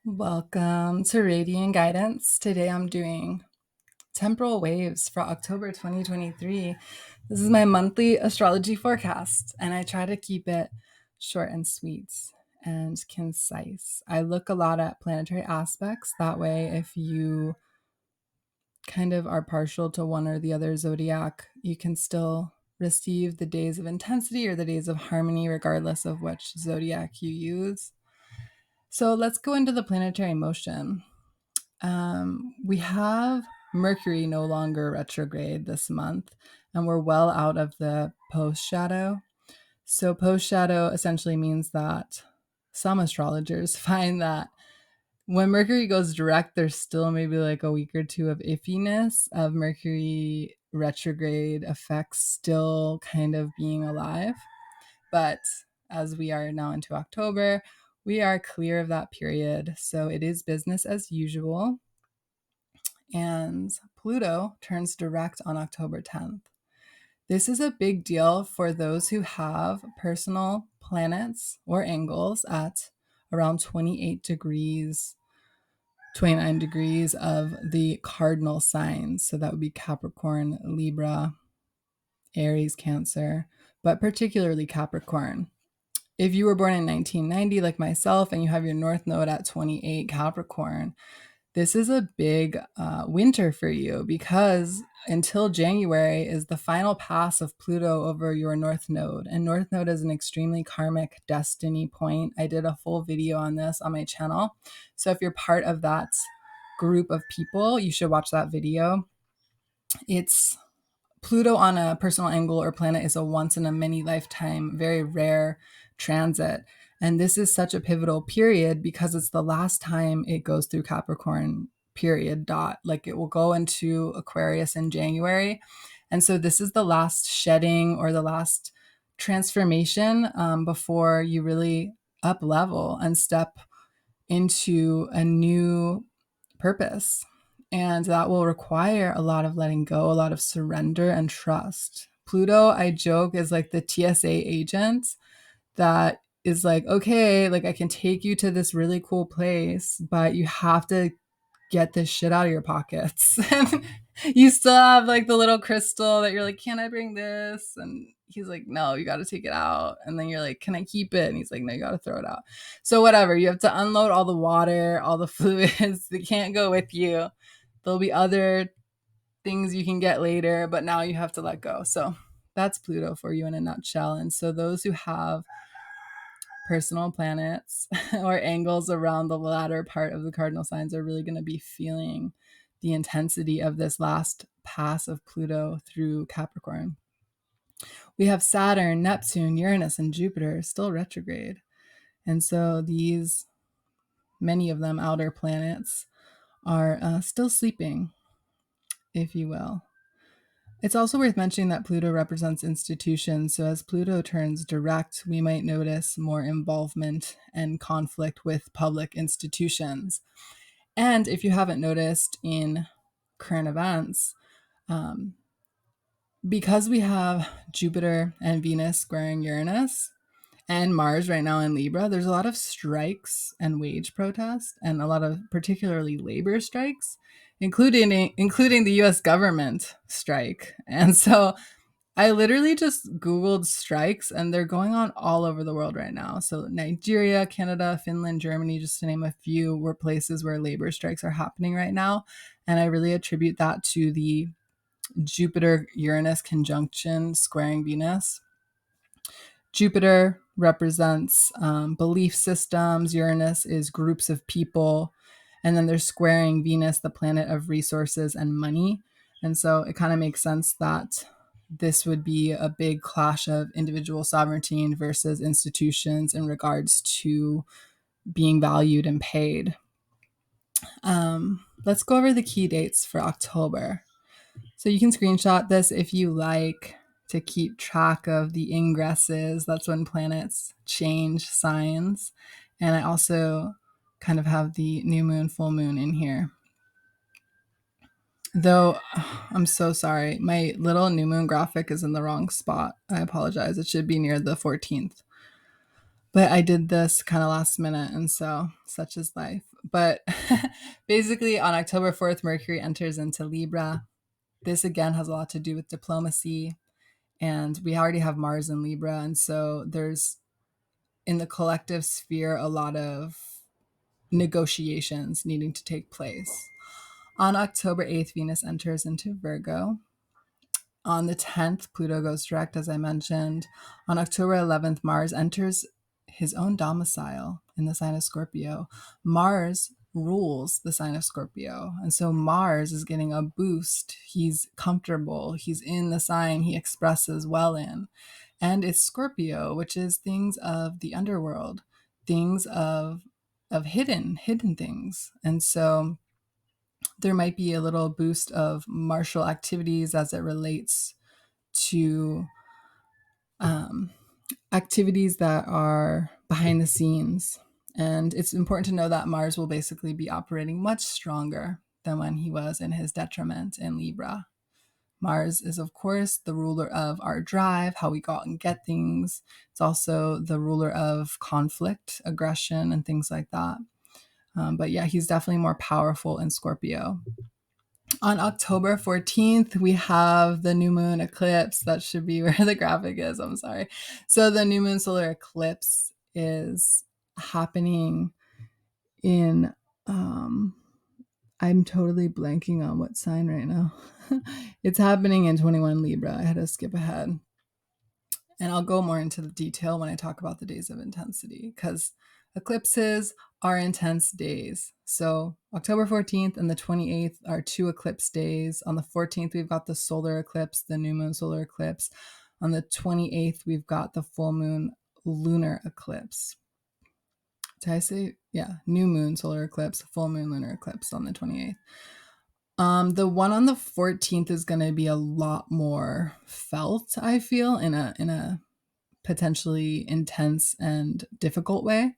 Welcome to Radiant Guidance. Today I'm doing temporal waves for October 2023. This is my monthly astrology forecast, and I try to keep it short and sweet and concise. I look a lot at planetary aspects. That way, if you kind of are partial to one or the other zodiac, you can still receive the days of intensity or the days of harmony, regardless of which zodiac you use. So let's go into the planetary motion. We have Mercury no longer retrograde this month, and we're well out of the post shadow. So, post shadow essentially means that some astrologers find that when Mercury goes direct, there's still maybe like a week or two of iffiness of Mercury retrograde effects still kind of being alive. But as we are now into October, we are clear of that period. So it is business as usual. And Pluto turns direct on October 10th. This is a big deal for those who have personal planets or angles at around 28 degrees, 29 degrees of the cardinal signs. So that would be Capricorn, Libra, Aries, Cancer, but particularly Capricorn. If you were born in 1990 like myself and you have your North Node at 28 Capricorn, this is a big winter for you because until January is the final pass of Pluto over your North Node. And North Node is an extremely karmic destiny point. I did a full video on this on my channel. So if you're part of that group of people, you should watch that video. It's Pluto on a personal angle or planet is a once in a many lifetime, very rare transit. And this is such a pivotal period because it's the last time it goes through Capricorn, period, dot. Like it will go into Aquarius in January. And so this is the last shedding or the last transformation before you really up level and step into a new purpose. And that will require a lot of letting go, a lot of surrender and trust. Pluto, I joke, is like the TSA agent that is like, okay, like I can take you to this really cool place, but you have to get this shit out of your pockets. And you still have like the little crystal that you're like, can I bring this? And he's like, no, you got to take it out. And then you're like, can I keep it? And he's like, no, you got to throw it out. So whatever, you have to unload all the water, all the fluids. They can't go with you. There'll be other things you can get later, but now you have to let go. So that's Pluto for you in a nutshell. And so those who have personal planets or angles around the latter part of the cardinal signs are really going to be feeling the intensity of this last pass of Pluto through Capricorn. We have Saturn, Neptune, Uranus, and Jupiter still retrograde. And so these, many of them outer planets, are still sleeping, if you will. It's also worth mentioning that Pluto represents institutions. So as Pluto turns direct, we might notice more involvement and conflict with public institutions. And if you haven't noticed in current events, because we have Jupiter and Venus squaring Uranus and Mars right now in Libra, there's a lot of strikes and wage protests and a lot of particularly labor strikes, including the US government strike. And so I literally just Googled strikes and they're going on all over the world right now. So Nigeria, Canada, Finland, Germany, just to name a few, were places where labor strikes are happening right now. And I really attribute that to the Jupiter-Uranus conjunction squaring Venus. Jupiter represents belief systems. Uranus is groups of people. And then they're squaring Venus, the planet of resources and money. And so it kind of makes sense that this would be a big clash of individual sovereignty versus institutions in regards to being valued and paid. Let's go over the key dates for October. So you can screenshot this if you like to keep track of the ingresses. That's when planets change signs. And I also kind of have the new moon, full moon in here. Though I'm so sorry. My little new moon graphic is in the wrong spot. I apologize. It should be near the 14th. But I did this kind of last minute, and so such is life. But basically, on October 4th, Mercury enters into Libra. This again has a lot to do with diplomacy. And we already have Mars in Libra. And so there's in the collective sphere a lot of negotiations needing to take place. On October 8th, Venus enters into Virgo. On the 10th, Pluto goes direct, as I mentioned. On October 11th, Mars enters his own domicile in the sign of Scorpio. Mars rules the sign of Scorpio. And so Mars is getting a boost. He's comfortable. He's in the sign he expresses well in. And it's Scorpio, which is things of the underworld, things of hidden things. And so there might be a little boost of martial activities as it relates to activities that are behind the scenes. And it's important to know that Mars will basically be operating much stronger than when he was in his detriment in Libra. Mars is, of course, the ruler of our drive, how we go out and get things. It's also the ruler of conflict, aggression, and things like that. But yeah, he's definitely more powerful in Scorpio. On October 14th, we have the new moon eclipse. That should be where the graphic is. I'm sorry. So the new moon solar eclipse is happening in, I'm totally blanking on what sign right now. It's happening in 21 Libra. I had to skip ahead. And I'll go more into the detail when I talk about the days of intensity, because eclipses are intense days. So October 14th and the 28th are 2 eclipse days. On the 14th, we've got the solar eclipse, the new moon solar eclipse. On the 28th, we've got the full moon lunar eclipse. Did I say? Yeah, new moon solar eclipse, full moon lunar eclipse on the 28th. The one on the 14th is going to be a lot more felt, I feel, in a potentially intense and difficult way.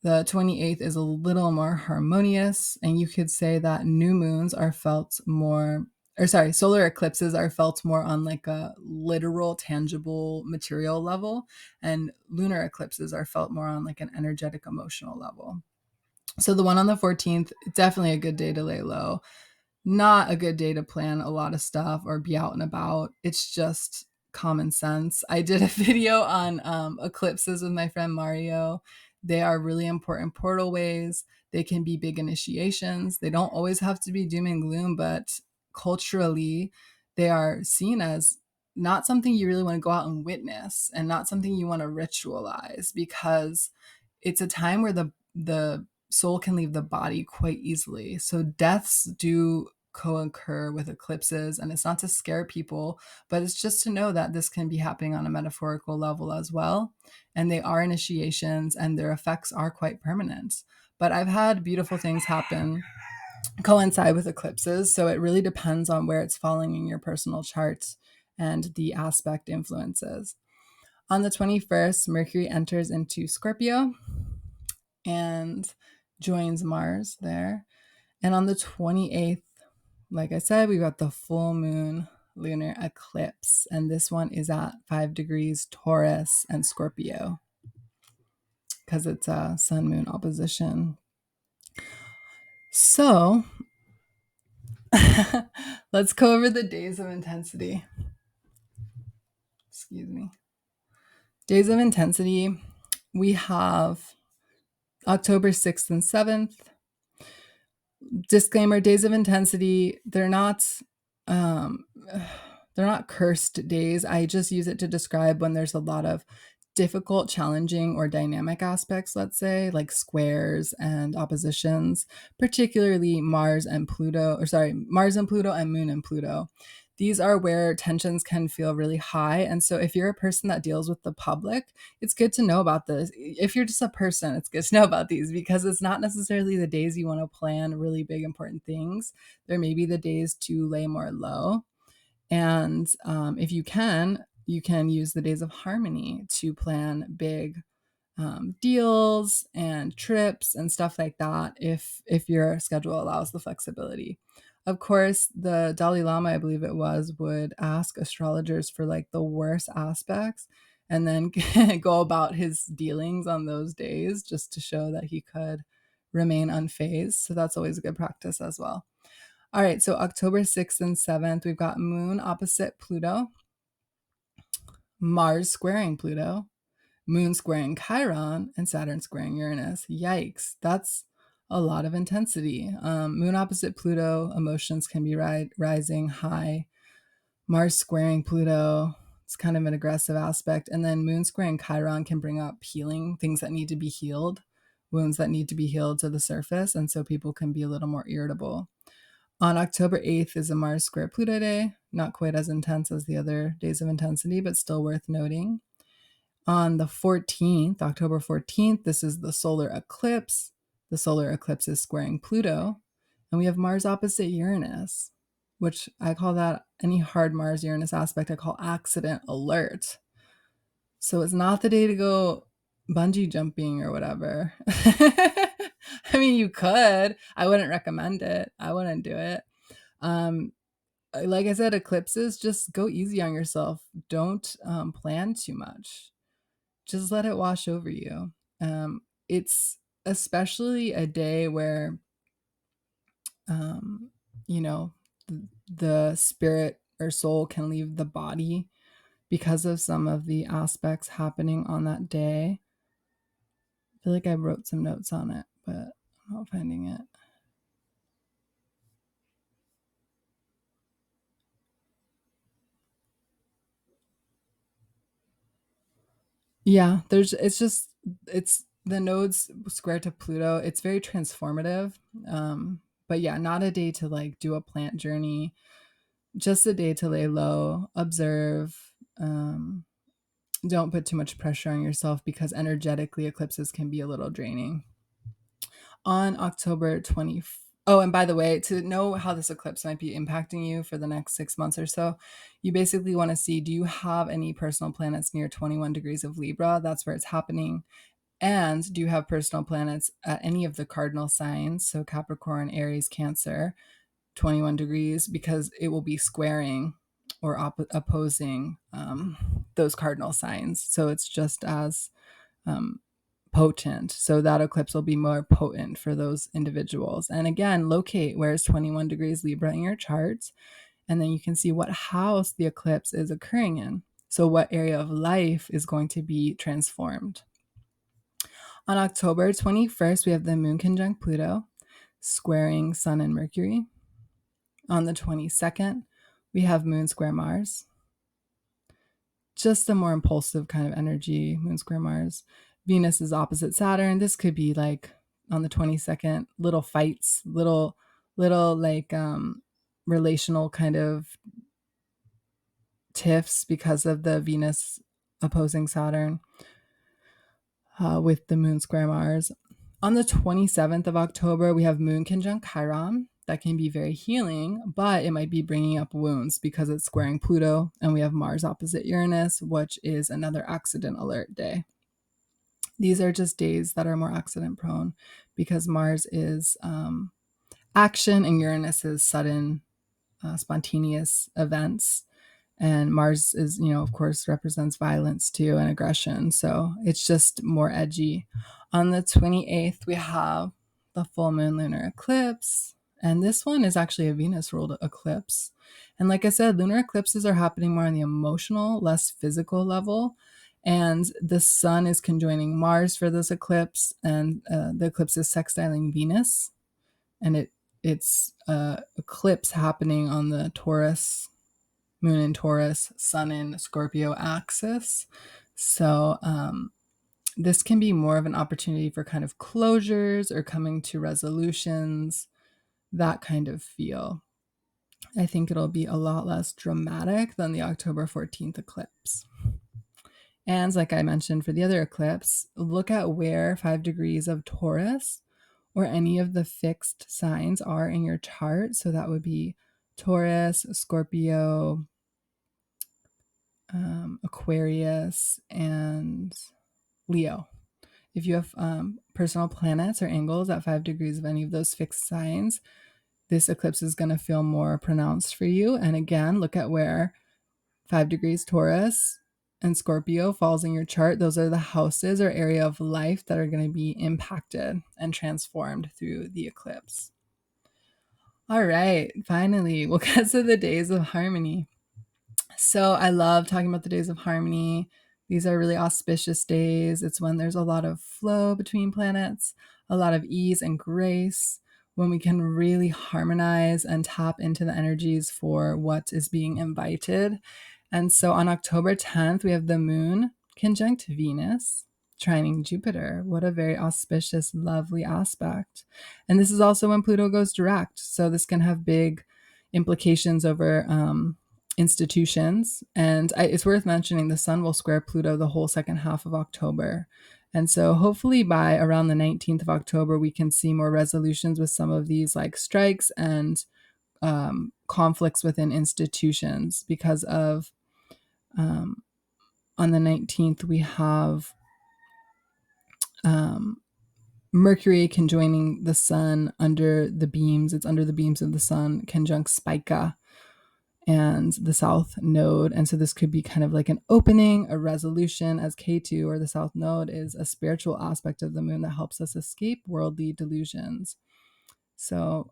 The 28th is a little more harmonious, and you could say that new moons are felt more, or sorry, solar eclipses are felt more on like a literal, tangible, material level, and lunar eclipses are felt more on like an energetic, emotional level. So the one on the 14th, definitely a good day to lay low. Not a good day to plan a lot of stuff or be out and about. It's just common sense. I did a video on eclipses with my friend Mario. They are really important portal ways. They can be big initiations. They don't always have to be doom and gloom, but culturally, they are seen as not something you really want to go out and witness, and not something you want to ritualize, because it's a time where the soul can leave the body quite easily. So deaths do co-occur with eclipses, and it's not to scare people, but it's just to know that this can be happening on a metaphorical level as well. And they are initiations, and their effects are quite permanent. But I've had beautiful things happen coincide with eclipses. So it really depends on where it's falling in your personal chart and the aspect influences. On the 21st, Mercury enters into Scorpio and joins Mars there. And on the 28th, like I said, we've got the full moon lunar eclipse. And this one is at 5 degrees Taurus and Scorpio, because it's a sun moon opposition. So let's go over the days of intensity. Excuse me. Days of intensity, we have October 6th and 7th. Disclaimer, days of intensity, they're not cursed days. I just use it to describe when there's a lot of difficult, challenging, or dynamic aspects, let's say, like squares and oppositions, particularly Mars and Pluto and Moon and Pluto. These are where tensions can feel really high. And so if you're a person that deals with the public, it's good to know about this. If you're just a person, it's good to know about these, because it's not necessarily the days you want to plan really big, important things. There may be the days to lay more low. And if you can use the days of harmony to plan big deals and trips and stuff like that, if your schedule allows the flexibility. Of course, the Dalai Lama, I believe it was, would ask astrologers for like the worst aspects, and then go about his dealings on those days, just to show that he could remain unfazed. So that's always a good practice as well. All right, so October 6th and 7th, we've got Moon opposite Pluto, Mars squaring Pluto, Moon squaring Chiron, and Saturn squaring Uranus. Yikes, that's a lot of intensity. Moon opposite Pluto, emotions can be rising high. Mars squaring Pluto, it's kind of an aggressive aspect. And then Moon squaring Chiron can bring up healing, things that need to be healed, wounds that need to be healed to the surface. And so people can be a little more irritable. On October 8th is a Mars square Pluto day, not quite as intense as the other days of intensity, but still worth noting. On the 14th, October 14th, this is the solar eclipse. The solar eclipse is squaring Pluto, and we have Mars opposite Uranus, which I call that any hard Mars Uranus aspect, I call accident alert. So it's not the day to go bungee jumping or whatever. I mean, you could. I wouldn't recommend it. I wouldn't do it. Like I said, eclipses, just go easy on yourself. Don't plan too much. Just let it wash over you. It's especially a day where, um, you know, the spirit or soul can leave the body because of some of the aspects happening on that day. I feel like I wrote some notes on it, but I'm not finding it. Yeah, it's the nodes square to Pluto. It's very transformative. But yeah, not a day to like do a plant journey, just a day to lay low, observe. Don't put too much pressure on yourself because energetically eclipses can be a little draining. On October 20th. Oh, and by the way, to know how this eclipse might be impacting you for the next 6 months or so, you basically want to see, do you have any personal planets near 21 degrees of Libra? That's where it's happening. And do you have personal planets at any of the cardinal signs? So Capricorn, Aries, Cancer, 21 degrees, because it will be squaring or opposing those cardinal signs. So it's just as potent. So that eclipse will be more potent for those individuals. And again, locate where's 21 degrees Libra in your charts. And then you can see what house the eclipse is occurring in. So what area of life is going to be transformed. On October 21st, we have the moon conjunct Pluto, squaring Sun and Mercury. On the 22nd, we have moon square Mars. Just a more impulsive kind of energy, moon square Mars. Venus is opposite Saturn. This could be like on the 22nd, little fights, little like relational kind of tiffs because of the Venus opposing Saturn with the moon square Mars. On the 27th of October, we have moon conjunct Chiron. That can be very healing, but it might be bringing up wounds because it's squaring Pluto, and we have Mars opposite Uranus, which is another accident alert day. These are just days that are more accident prone because Mars is action and Uranus is sudden, spontaneous events. And Mars is, of course, represents violence too and aggression. So it's just more edgy. On the 28th, we have the full moon lunar eclipse. And this one is actually a Venus ruled eclipse. And like I said, lunar eclipses are happening more on the emotional, less physical level. And the sun is conjoining Mars for this eclipse. And the eclipse is sextiling Venus. And it's eclipse happening on the Taurus, moon in Taurus, sun in Scorpio axis. So this can be more of an opportunity for kind of closures or coming to resolutions, that kind of feel. I think it'll be a lot less dramatic than the October 14th eclipse. And like I mentioned for the other eclipse, look at where 5 degrees of Taurus or any of the fixed signs are in your chart. So that would be Taurus, Scorpio, Aquarius, and Leo. If you have personal planets or angles at 5 degrees of any of those fixed signs, this eclipse is going to feel more pronounced for you. And again, look at where 5 degrees Taurus and Scorpio falls in your chart, those are the houses or area of life that are going to be impacted and transformed through the eclipse. All right, finally, we'll get to the days of harmony. So I love talking about the days of harmony. These are really auspicious days. It's when there's a lot of flow between planets, a lot of ease and grace, when we can really harmonize and tap into the energies for what is being invited. And so on October 10th, we have the moon conjunct Venus, trining Jupiter. What a very auspicious, lovely aspect. And this is also when Pluto goes direct. So this can have big implications over institutions. And it's worth mentioning the sun will square Pluto the whole second half of October. And so hopefully by around the 19th of October, we can see more resolutions with some of these like strikes and conflicts within institutions because of on the 19th, we have Mercury conjoining the sun under the beams. It's under the beams of the sun, conjunct Spica and the south node. And so this could be kind of like an opening, a resolution, as K2 or the south node is a spiritual aspect of the moon that helps us escape worldly delusions. So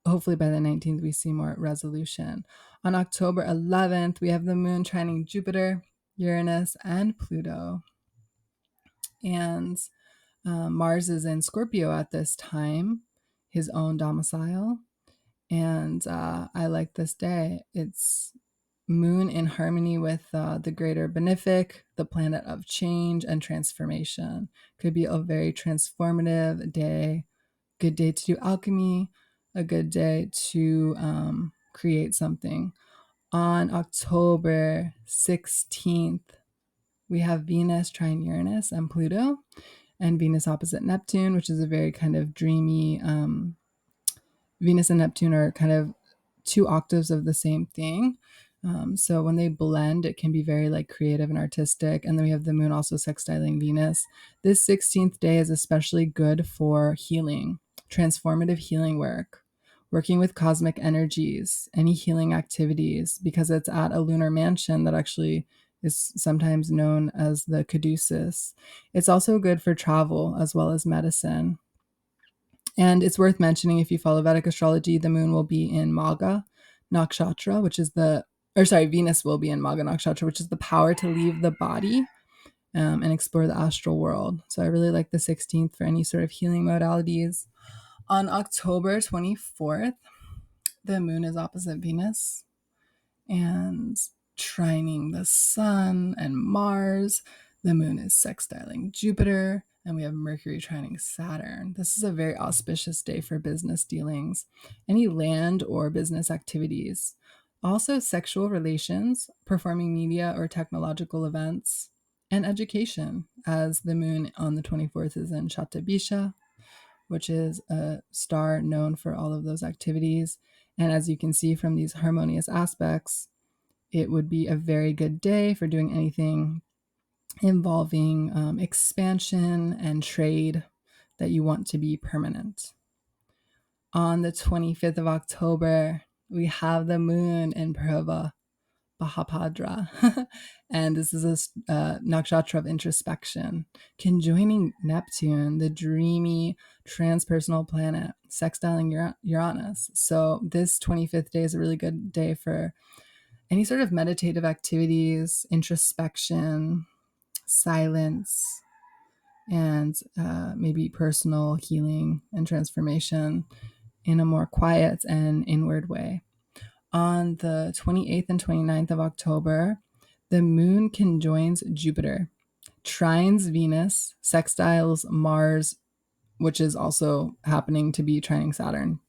hopefully by the 19th, we see more resolution. On October 11th, we have the moon trining Jupiter, Uranus, and Pluto. And Mars is in Scorpio at this time, his own domicile. And I like this day. It's moon in harmony with the greater benefic, the planet of change and transformation. Could be a very transformative day. Good day to do alchemy, a good day to create something. On October 16th, we have Venus trine Uranus and Pluto, and Venus opposite Neptune, which is a very kind of dreamy. Venus and Neptune are kind of two octaves of the same thing. So when they blend, it can be very like creative and artistic. And then we have the moon also sextiling Venus. This 16th day is especially good for healing, transformative healing work, working with cosmic energies, any healing activities, because it's at a lunar mansion that actually is sometimes known as the caduceus. It's also good for travel as well as medicine. And it's worth mentioning, if you follow Vedic astrology, the moon will be in Magha Nakshatra, Venus will be in Magha Nakshatra, which is the power to leave the body and explore the astral world. So I really like the 16th for any sort of healing modalities. On October 24th, the moon is opposite Venus and trining the sun and Mars. The moon is sextiling Jupiter, and we have Mercury trining Saturn. This is a very auspicious day for business dealings, any land or business activities. Also, sexual relations, performing media or technological events, and education, as the moon on the 24th is in Shatabisha, which is a star known for all of those activities. And as you can see from these harmonious aspects, it would be a very good day for doing anything involving expansion and trade that you want to be permanent. On the 25th of October, we have the moon in Purva Bahapadra. And this is a nakshatra of introspection, conjoining Neptune, the dreamy transpersonal planet, sextiling Uranus. So this 25th day is a really good day for any sort of meditative activities, introspection, silence, and maybe personal healing and transformation in a more quiet and inward way. On the 28th and 29th of October, the moon conjoins Jupiter, trines Venus, sextiles Mars, which is also happening to be trining Saturn.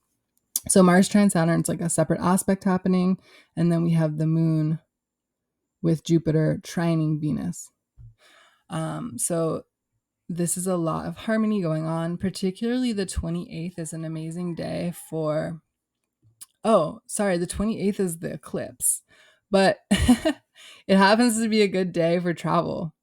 So Mars trine Saturn is like a separate aspect happening, and then we have the moon with Jupiter trining Venus. So this is a lot of harmony going on. Particularly the 28th is an amazing day for... Oh, sorry, the 28th is the eclipse, but it happens to be a good day for travel.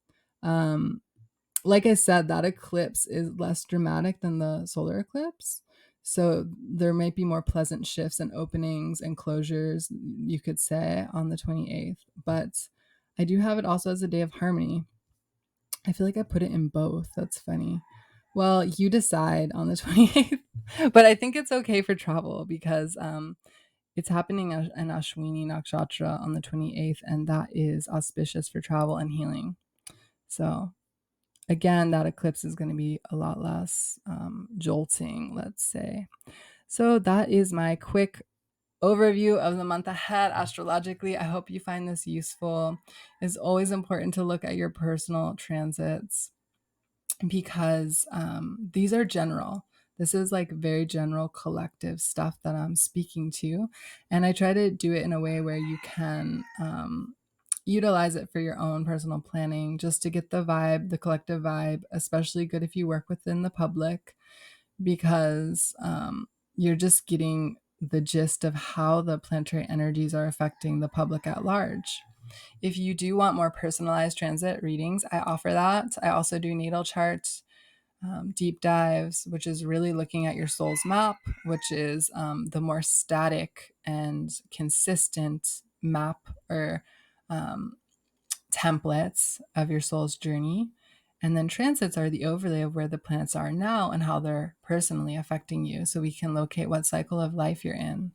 Like I said, that eclipse is less dramatic than the solar eclipse. So there might be more pleasant shifts and openings and closures, you could say, on the 28th. But I do have it also as a day of harmony. I feel like I put it in both. That's funny. Well, you decide on the 28th, but I think it's okay for travel because it's happening in Ashwini Nakshatra on the 28th, and that is auspicious for travel and healing. So, again, that eclipse is going to be a lot less jolting, let's say. So, that is my quick overview of the month ahead astrologically. I hope you find this useful. It's always important to look at your personal transits because these are general. This is like very general collective stuff that I'm speaking to. And I try to do it in a way where you can utilize it for your own personal planning just to get the vibe, the collective vibe, especially good if you work within the public because you're just getting the gist of how the planetary energies are affecting the public at large. If you do want more personalized transit readings, I offer that. I also do natal charts, deep dives, which is really looking at your soul's map, which is the more static and consistent map or templates of your soul's journey. And then transits are the overlay of where the planets are now and how they're personally affecting you. So we can locate what cycle of life you're in.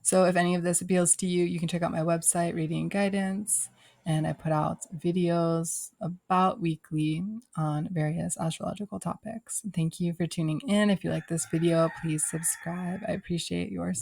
So if any of this appeals to you, you can check out my website, Radiant Guidance. And I put out videos about weekly on various astrological topics. Thank you for tuning in. If you like this video, please subscribe. I appreciate yours.